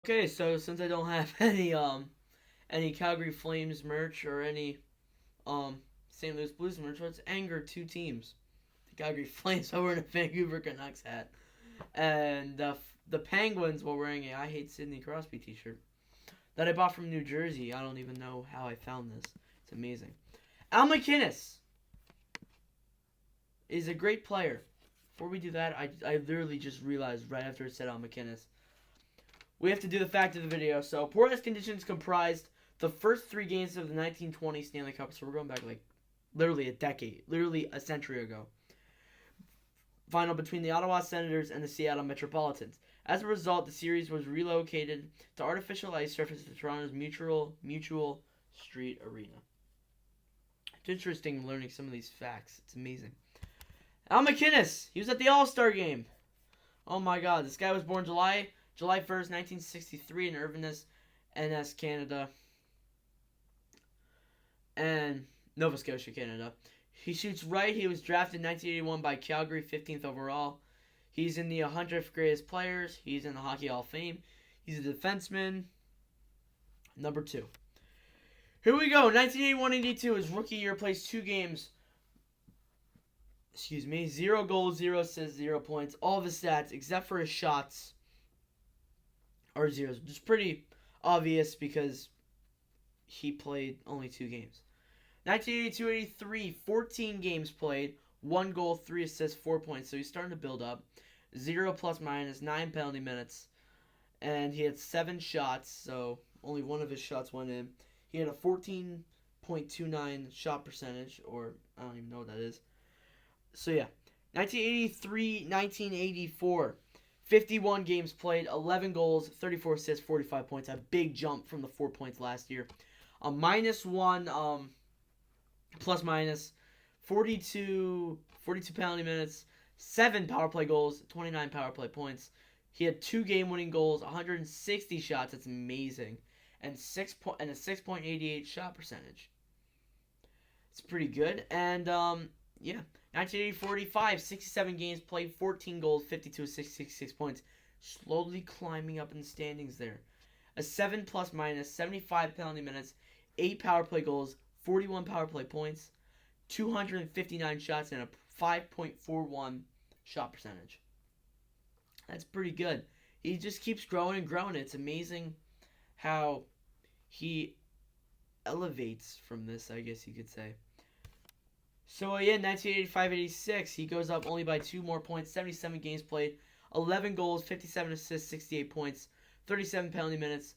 Okay, so since I don't have any Calgary Flames merch or any St. Louis Blues merch, let's anger two teams. The Calgary Flames are wearing a Vancouver Canucks hat, and the Penguins were wearing a I Hate Sidney Crosby T-shirt that I bought from New Jersey. I don't even know how I found this. It's amazing. Al Macinnis is a great player. Before we do that, I literally just realized right after it said Al Macinnis, we have to do the fact of the video. So, poor ice conditions comprised the first three games of the 1920 Stanley Cup. So, we're going back like literally a decade, literally a century ago. Final between the Ottawa Senators and the Seattle Metropolitans. As a result, the series was relocated to artificial ice surface at Toronto's Mutual Street Arena. It's interesting learning some of these facts. It's amazing. Al Macinnis, he was at the All-Star game. Oh my God, this guy was born July 1st, 1963 in Inverness, NS, Canada, and Nova Scotia, Canada. He shoots right. He was drafted in 1981 by Calgary, 15th overall. He's in the 100th greatest players. He's in the Hockey Hall of Fame. He's a defenseman. Number 2. Here we go. 1981-82, his rookie year, plays 2 games. 0 goals, 0 assists, 0 points. All of his stats, except for his shots, are zeros. Which is pretty obvious because he played only 2 games. 1982-83, 14 games played, 1 goal, 3 assists, 4 points. So he's starting to build up. 0 plus minus, 9 penalty minutes. And he had 7 shots, so only one of his shots went in. He had a 14.29 shot percentage, or I don't even know what that is. So yeah, 1983-1984, 51 games played, 11 goals, 34 assists, 45 points. A big jump from the 4 points last year. A -1 plus minus, 42 penalty minutes, 7 power play goals, 29 power play points. He had 2 game-winning goals, 160 shots. That's amazing, and a 6.88 shot percentage. It's pretty good. And yeah, 1980-45, 67 games played, 14 goals, 52 assists, 66 points. Slowly climbing up in the standings there. A 7 plus minus, 75 penalty minutes, 8 power play goals, 41 power play points, 259 shots, and a 5.41 shot percentage. That's pretty good. He just keeps growing and growing. It's amazing how he elevates from this, I guess you could say. So, yeah, 1985-86, he goes up only by 2 more points, 77 games played, 11 goals, 57 assists, 68 points, 37 penalty minutes.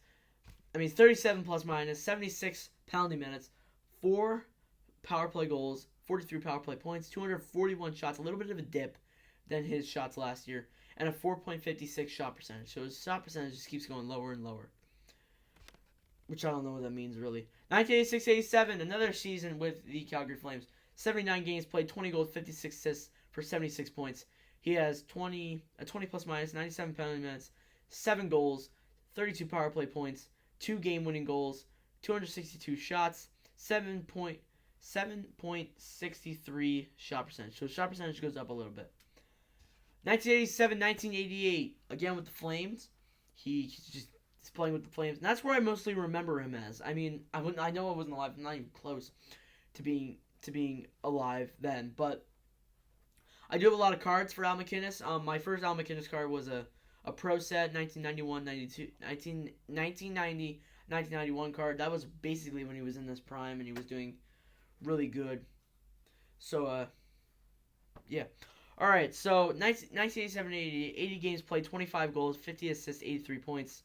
37 plus minus, 76 penalty minutes, 4 power play goals, 43 power play points, 241 shots, a little bit of a dip than his shots last year, and a 4.56 shot percentage. So his shot percentage just keeps going lower and lower, which I don't know what that means really. 1986-87, another season with the Calgary Flames. 79 games played, 20 goals, 56 assists for 76 points. He has 20 plus minus, 97 penalty minutes, 7 goals, 32 power play points, 2 game-winning goals, 262 shots, 7.63 shot percentage. So shot percentage goes up a little bit. 1987-1988, again with the Flames. He's playing with the Flames, and that's where I mostly remember him as. I know I wasn't alive. I'm not even close to being alive then, but I do have a lot of cards for Al Macinnis. My first Al Macinnis card was a Pro Set 1990-1991 card. That was basically when he was in this prime and he was doing really good. So, yeah. Alright, so 1987-80 games played, 25 goals, 50 assists, 83 points.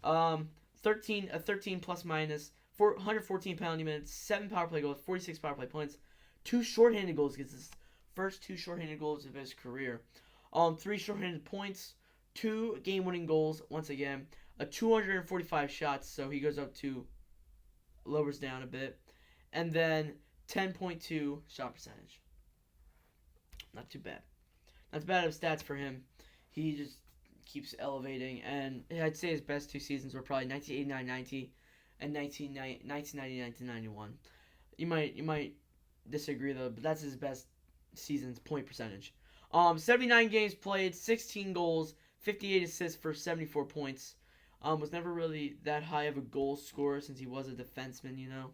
13 plus minus, 114 penalty minutes, 7 power play goals, 46 power play points, 2 shorthanded goals. Gets his first 2 shorthanded goals of his career. 3 shorthanded points, 2 game-winning goals. Once again, a 245 shots. So he goes up to lowers down a bit, and then 10.2 shot percentage. Not too bad. Not too bad of stats for him. He just keeps elevating, and I'd say his best 2 seasons were probably 1989-90 and 1990-91. You might disagree though, but that's his best season's point percentage. 79 games played, 16 goals, 58 assists for 74 points. Was never really that high of a goal scorer since he was a defenseman, you know.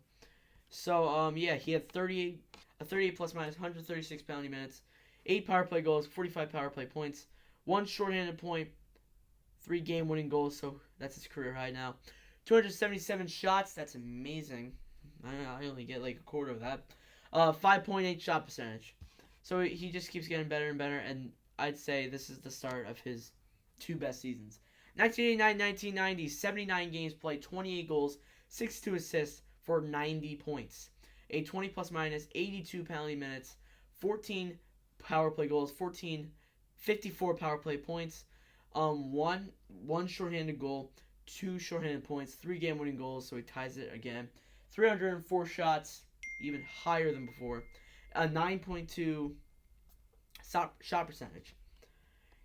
So yeah, he had 38 plus minus 136 penalty minutes, 8 power play goals, 45 power play points, 1 shorthanded point, 3 game winning goals. So that's his career high now. 277 shots. That's amazing. I only get like a quarter of that. 5.8 shot percentage. So he just keeps getting better and better, and I'd say this is the start of his 2 best seasons. 1989-1990, 79 games played, 28 goals, 62 assists for 90 points. A 20 plus minus, 82 penalty minutes, 14 power play goals, 54 power play points, one shorthanded goal, 2 shorthanded points, 3 game winning goals, so he ties it again. 304 shots, even higher than before. A 9.2 shot percentage.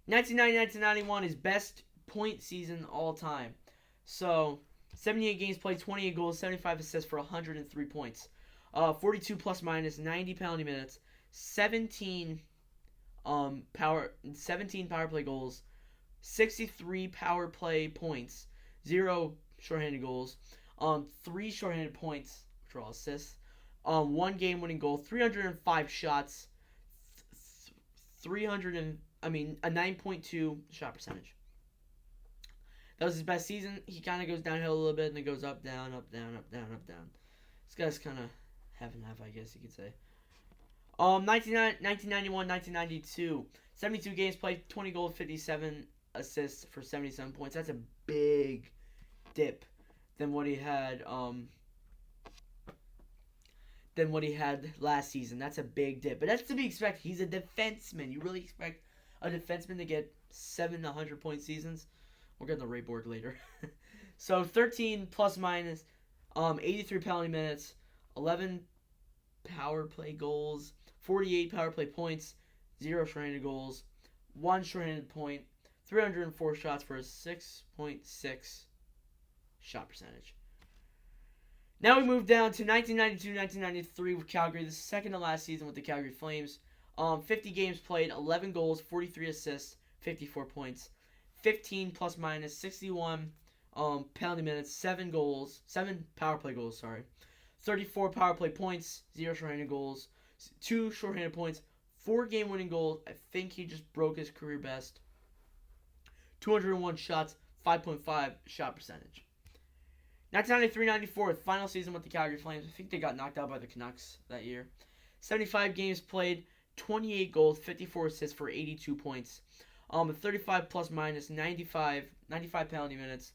1990-1991, his best point season all time. So 78 games played, 28 goals, 75 assists for 103 points. 42 plus minus, 90 penalty minutes, 17 power play goals, 63 power play points, 0 shorthanded goals, 3 shorthanded points, which are all assists, 1 game winning goal, 305 shots, a 9.2 shot percentage. That was his best season. He kind of goes downhill a little bit, and then goes up, down, up, down, up, down, up, down. This guy's kind of half and half, I guess you could say. 1991, 1992, 72 games played, 20 goals, 57 assists for 77 points. That's a big dip than what he had last season. That's a big dip, but that's to be expected. He's a defenseman. You really expect a defenseman to get 700 point seasons? We'll get on the rate board later. So 13 plus minus, 83 penalty minutes, 11 power play goals, 48 power play points, 0 shorthanded goals, 1 shorthanded point, 304 shots for a 6.6 shot percentage. Now we move down to 1992-1993 with Calgary, the second to last season with the Calgary Flames. 50 games played, 11 goals, 43 assists, 54 points, 15 plus minus, 61 penalty minutes, 7 power play goals, 34 power play points, 0 shorthanded goals, 2 shorthanded points, 4 game winning goals. I think he just broke his career best. 201 shots, 5.5 shot percentage. 1993-94, final season with the Calgary Flames. I think they got knocked out by the Canucks that year. 75 games played, 28 goals, 54 assists for 82 points. 35 plus minus, 95 penalty minutes.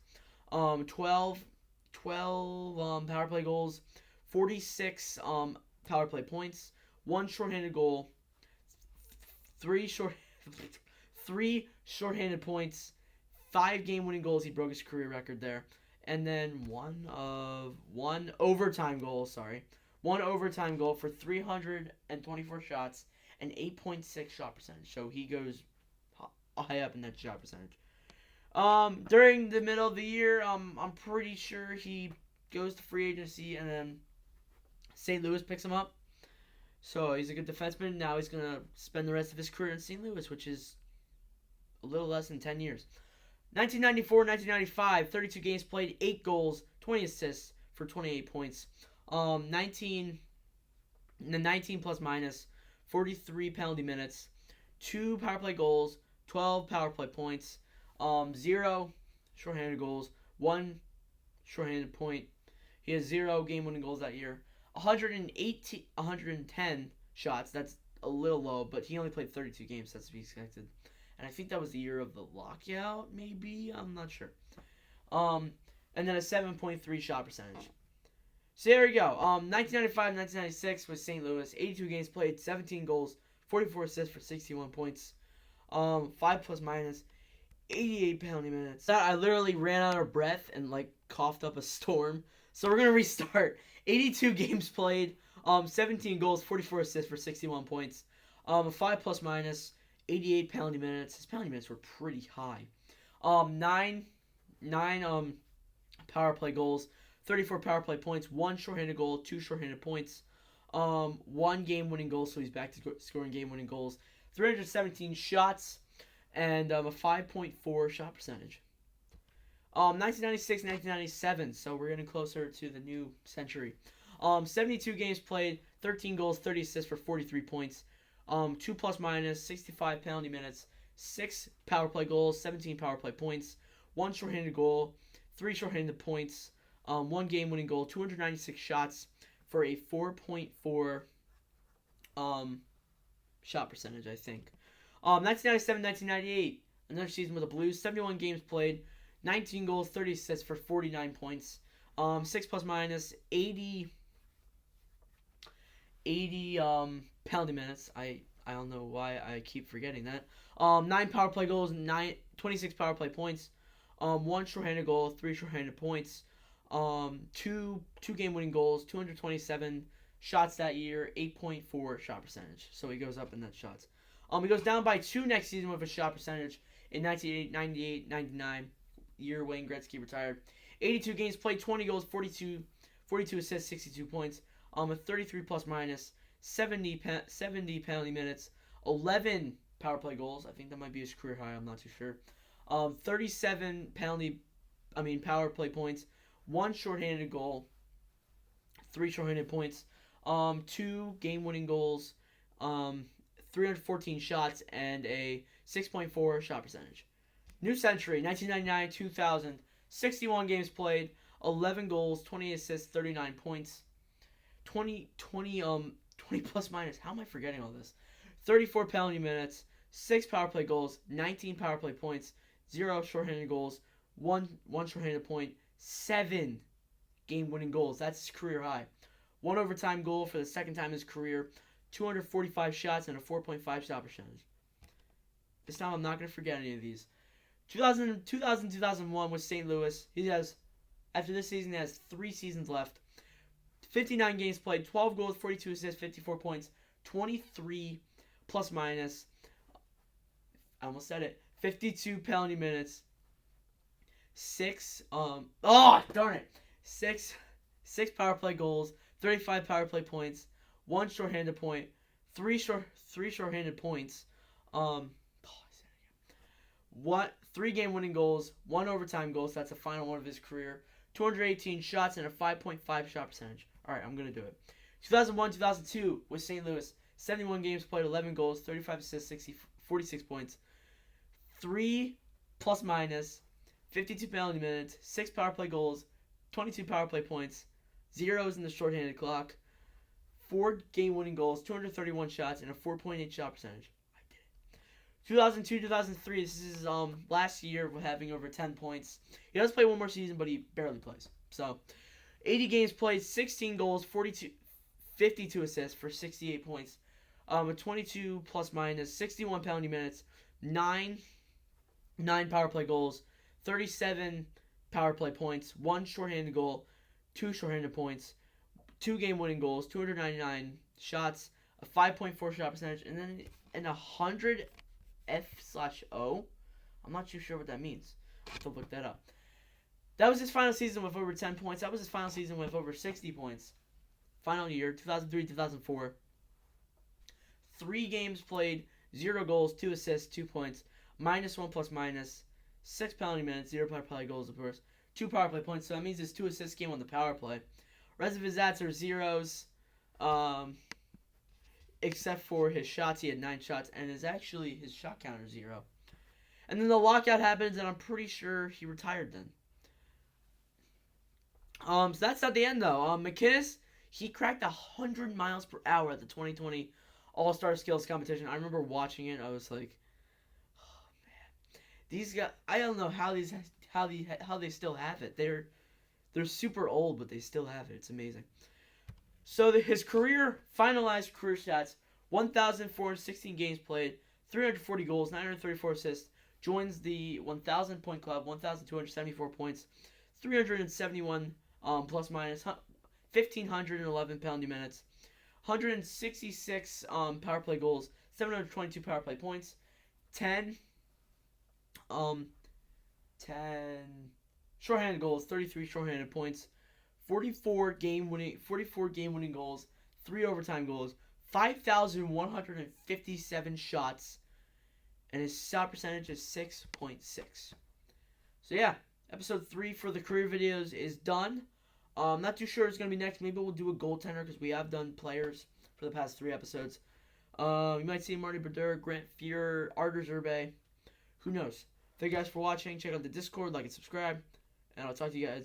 12 power play goals, 46 power play points, 1 shorthanded goal, 3 shorthanded points, 5 game winning goals. He broke his career record there. And then one overtime goal for 324 shots and 8.6 shot percentage. So he goes high up in that shot percentage. During the middle of the year, I'm pretty sure he goes to free agency, and then St. Louis picks him up. So he's a good defenseman. Now he's gonna spend the rest of his career in St. Louis, which is a little less than 10 years. 1994-1995, 32 games played, 8 goals, 20 assists for 28 points. 19 plus minus, 43 penalty minutes, 2 power play goals, 12 power play points, 0 shorthanded goals, 1 shorthanded point. He has 0 game-winning goals that year. 110 shots. That's a little low, but he only played 32 games. That's to be expected. And I think that was the year of the lockout, maybe? I'm not sure. And then a 7.3 shot percentage. So there you go. 1995-1996 was St. Louis. 82 games played, 17 goals, 44 assists for 61 points. 5 plus minus, 88 penalty minutes. I literally ran out of breath and coughed up a storm. So we're gonna restart. 82 games played, 17 goals, 44 assists for 61 points. 5 plus minus, 88 penalty minutes. His penalty minutes were pretty high. 9 power play goals, 34 power play points, 1 shorthanded goal, 2 shorthanded points, 1 game winning goal, so he's back to scoring game winning goals. 317 shots, and a 5.4 shot percentage. 1996, 1997. So we're getting closer to the new century. 72 games played, 13 goals, 30 assists for 43 points. 2 plus minus, 65 penalty minutes, 6 power play goals, 17 power play points, 1 shorthanded goal, 3 shorthanded points, 1 game winning goal, 296 shots for a 4.4 shot percentage, I think. 1997, 1998, another season with the Blues, 71 games played, 19 goals, 30 assists for 49 points. 6 plus minus, 80 penalty minutes. I don't know why I keep forgetting that. 9 power play goals, 26 power play points. 1 shorthanded goal, 3 shorthanded points. 2 game winning goals, 227 shots that year, 8.4 shot percentage. So he goes up in that shots. He goes down by 2 next season with a shot percentage in 98, 99, year Wayne Gretzky retired. 82 games played, 20 goals, 42 assists, 62 points. A 33 plus minus, 70 penalty minutes, 11 power play goals. I think that might be his career high. I'm not too sure. 37 power play points, 1 shorthanded goal, 3 shorthanded points, 2 game winning goals, 314 shots, and a 6.4 shot percentage. New century, 1999, 2000, 61 games played, 11 goals, 20 assists, 39 points, 20 plus minus. How am I forgetting all this? 34 penalty minutes, 6 power play goals, 19 power play points, 0 shorthanded goals, 1 shorthanded point, 7 game winning goals. That's his career high. 1 overtime goal for the second time in his career, 245 shots, and a 4.5 shot percentage. This time I'm not going to forget any of these. 2001 with St. Louis. After this season, he has 3 seasons left. 59 games played, 12 goals, 42 assists, 54 points, 23 plus minus. I almost said it. 52 penalty minutes. 6 power play goals, 35 power play points, 1 shorthanded point, 3 shorthanded points. 3 game winning goals, 1 overtime goal, so that's the final one of his career. 218 shots and a 5.5 shot percentage. Alright, I'm going to do it. 2001, 2002 with St. Louis. 71 games played, 11 goals, 35 assists, 46 points. 3 plus minus, 52 penalty minutes, 6 power play goals, 22 power play points, 0s in the shorthanded clock, 4 game winning goals, 231 shots, and a 4.8 shot percentage. 2002, 2003, this is his last year of having over 10 points. He does play one more season, but he barely plays. So, 80 games played, 16 goals, 52 assists for 68 points. A 22 plus minus, 61 penalty minutes, 9 power play goals, 37 power play points, 1 shorthanded goal, 2 shorthanded points, 2 game winning goals, 299 shots, a 5.4 shot percentage, and then in 100 F/O. I'm not too sure what that means. I have to look that up. That was his final season with over 10 points. That was his final season with over 60 points. Final year, 2003-2004. 3 games played, 0 goals, 2 assists, 2 points, -1 plus minus, 6 penalty minutes, 0 power play goals, of course, 2 power play points. So that means his 2 assists came on the power play. Rest of his stats are zeros. Except for his shots, he had 9 shots, and his shot counter 0. And then the lockout happens, and I'm pretty sure he retired then. So that's not the end though. Macinnis, he cracked 100 miles per hour at the 2020 All-Star Skills Competition. I remember watching it. I was like, oh man, these guys. I don't know how they still have it. They're super old, but they still have it. It's amazing. So his finalized career stats, 1,416 games played, 340 goals, 934 assists, joins the 1,000 point club, 1,274 points, 371 plus minus, 1,511 penalty minutes, 166 power play goals, 722 power play points, 10 shorthanded goals, 33 shorthanded points, 44 game winning goals, 3 overtime goals, 5,157 shots, and his shot percentage is 6.6. So yeah, Episode 3 for the career videos is done. Not too sure it's going to be next. Maybe we'll do a goaltender because we have done players for the past 3 episodes. You might see Marty Brodeur, Grant Fuhr, Artur Zerbe. Who knows? Thank you guys for watching. Check out the Discord, like and subscribe. And I'll talk to you guys